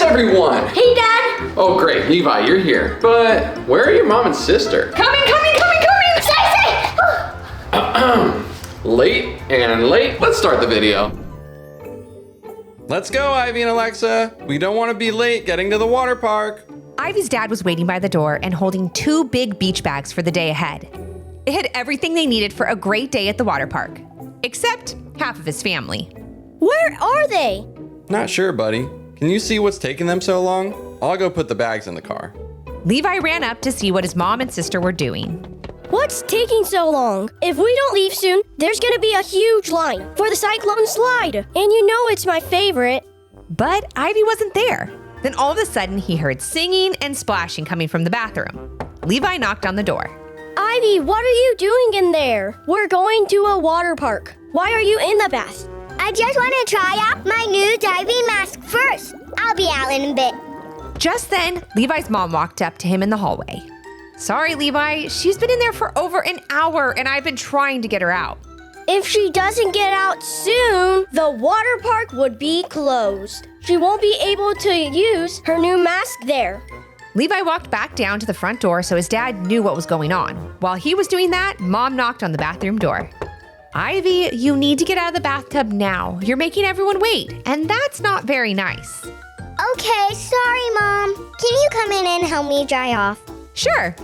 everyone! Hey, Dad! Oh, great, Levi, you're here. But where are your mom and sister? Coming! Late and late. Let's start the video. Let's go, Ivy and Alexa. We don't want to be late getting to the water park. Ivy's dad was waiting by the door and holding 2 big beach bags for the day ahead. It had everything they needed for a great day at the water park, except half of his family. Where are they? Not sure, buddy. Can you see what's taking them so long? I'll go put the bags in the car. Levi ran up to see what his mom and sister were doing. What's taking so long? If we don't leave soon, there's gonna be a huge line for the cyclone slide. And you know it's my favorite. But Ivy wasn't there. Then all of a sudden, he heard singing and splashing coming from the bathroom. Levi knocked on the door. Ivy, what are you doing in there? We're going to a water park. Why are you in the bath? I just want to try out my new diving mask first. I'll be out in a bit. Just then, Levi's mom walked up to him in the hallway. Sorry, Levi, she's been in there for over an hour and I've been trying to get her out. If she doesn't get out soon, the water park would be closed. She won't be able to use her new mask there. Levi walked back down to the front door so his dad knew what was going on. While he was doing that, Mom knocked on the bathroom door. Ivy, you need to get out of the bathtub now. You're making everyone wait, and that's not very nice. Okay, sorry, Mom. Can you come in and help me dry off? Sure.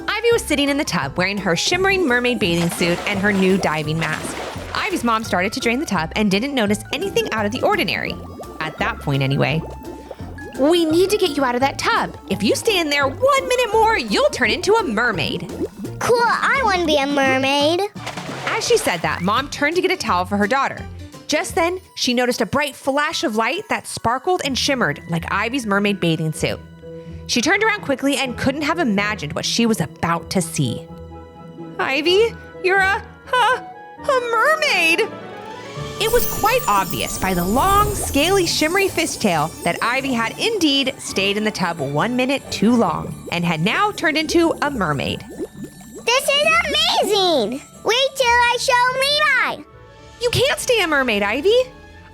Ivy was sitting in the tub wearing her shimmering mermaid bathing suit and her new diving mask. Ivy's mom started to drain the tub and didn't notice anything out of the ordinary. At that point anyway. We need to get you out of that tub. If you stay in there 1 minute more, you'll turn into a mermaid. Cool, I want to be a mermaid. As she said that, Mom turned to get a towel for her daughter. Just then, she noticed a bright flash of light that sparkled and shimmered like Ivy's mermaid bathing suit. She turned around quickly and couldn't have imagined what she was about to see. Ivy, you're a mermaid! It was quite obvious by the long, scaly, shimmery fishtail that Ivy had indeed stayed in the tub 1 minute too long and had now turned into a mermaid. This is amazing! Wait till I show Levi! You can't stay a mermaid, Ivy.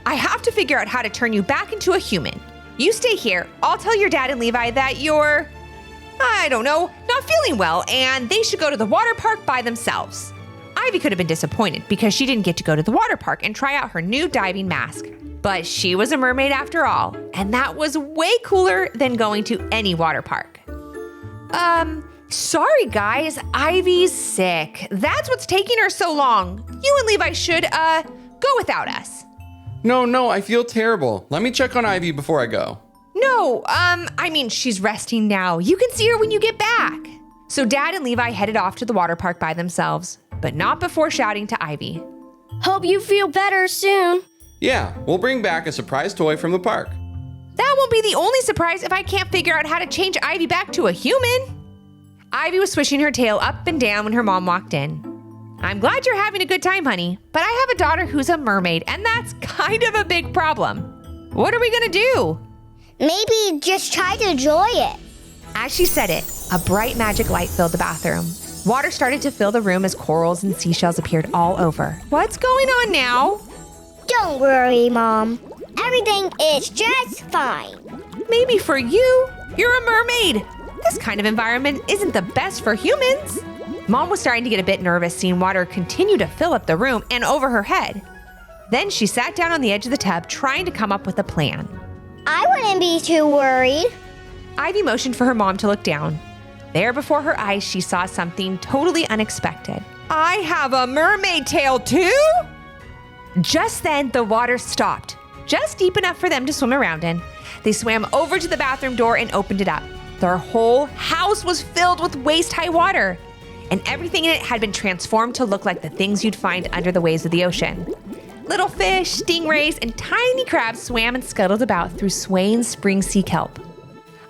I have to figure out how to turn you back into a human. You stay here. I'll tell your dad and Levi that you're, not feeling well, and they should go to the water park by themselves. Ivy could have been disappointed because she didn't get to go to the water park and try out her new diving mask. But she was a mermaid after all, and that was way cooler than going to any water park. Sorry guys, Ivy's sick. That's what's taking her so long. You and Levi should, go without us. No, I feel terrible. Let me check on Ivy before I go. No, she's resting now. You can see her when you get back. So Dad and Levi headed off to the water park by themselves, but not before shouting to Ivy. Hope you feel better soon. Yeah, we'll bring back a surprise toy from the park. That won't be the only surprise if I can't figure out how to change Ivy back to a human. Ivy was swishing her tail up and down when her mom walked in. I'm glad you're having a good time, honey, but I have a daughter who's a mermaid, and that's kind of a big problem. What are we gonna do? Maybe just try to enjoy it. As she said it, a bright magic light filled the bathroom. Water started to fill the room as corals and seashells appeared all over. What's going on now? Don't worry, Mom. Everything is just fine. Maybe for you. You're a mermaid. This kind of environment isn't the best for humans. Mom was starting to get a bit nervous seeing water continue to fill up the room and over her head. Then she sat down on the edge of the tub trying to come up with a plan. I wouldn't be too worried. Ivy motioned for her mom to look down. There before her eyes, she saw something totally unexpected. I have a mermaid tail too? Just then, the water stopped, just deep enough for them to swim around in. They swam over to the bathroom door and opened it up. Their whole house was filled with waist-high water, and everything in it had been transformed to look like the things you'd find under the waves of the ocean. Little fish, stingrays, and tiny crabs swam and scuttled about through swaying spring sea kelp.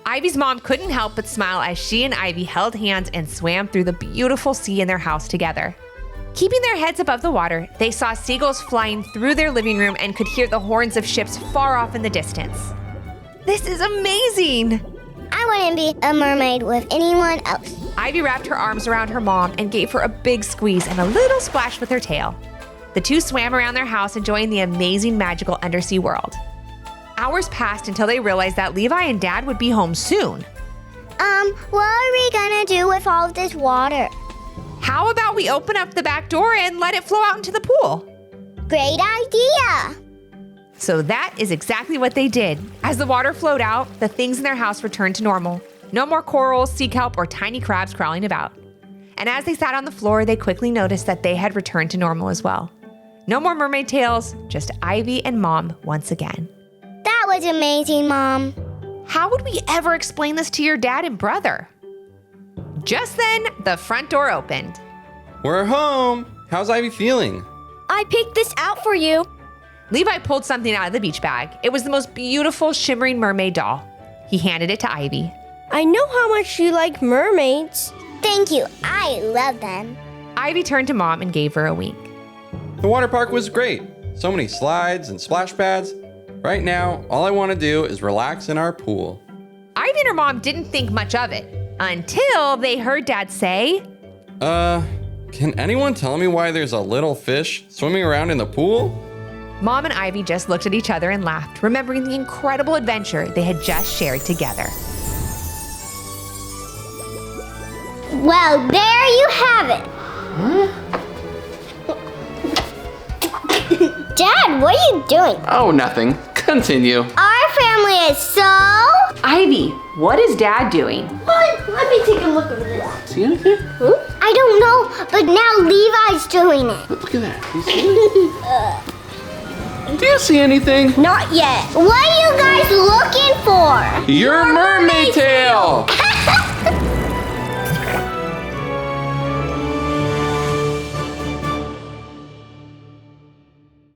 Ivy's mom couldn't help but smile as she and Ivy held hands and swam through the beautiful sea in their house together. Keeping their heads above the water, they saw seagulls flying through their living room and could hear the horns of ships far off in the distance. This is amazing! I wouldn't be a mermaid with anyone else. Ivy wrapped her arms around her mom and gave her a big squeeze and a little splash with her tail. The two swam around their house enjoying the amazing magical undersea world. Hours passed until they realized that Levi and Dad would be home soon. What are we gonna do with all of this water? How about we open up the back door and let it flow out into the pool? Great idea! So that is exactly what they did. As the water flowed out, the things in their house returned to normal. No more corals, sea kelp, or tiny crabs crawling about. And as they sat on the floor, they quickly noticed that they had returned to normal as well. No more mermaid tails, just Ivy and Mom once again. That was amazing, Mom. How would we ever explain this to your dad and brother? Just then, the front door opened. We're home. How's Ivy feeling? I picked this out for you. Levi pulled something out of the beach bag. It was the most beautiful shimmering mermaid doll. He handed it to Ivy. I know how much you like mermaids. Thank you. I love them. Ivy turned to Mom and gave her a wink. The water park was great. So many slides and splash pads. Right now, all I want to do is relax in our pool. Ivy and her mom didn't think much of it until they heard Dad say, Can anyone tell me why there's a little fish swimming around in the pool? Mom and Ivy just looked at each other and laughed, remembering the incredible adventure they had just shared together. Well, there you have it. Dad, what are you doing? Oh, nothing. Continue. Our family is so... Ivy, what is Dad doing? Let me take a look at this. See anything? I don't know, but now Levi's doing it. Look at that. You see it? Do you see anything? Not yet. What are you guys looking for? Your mermaid tail!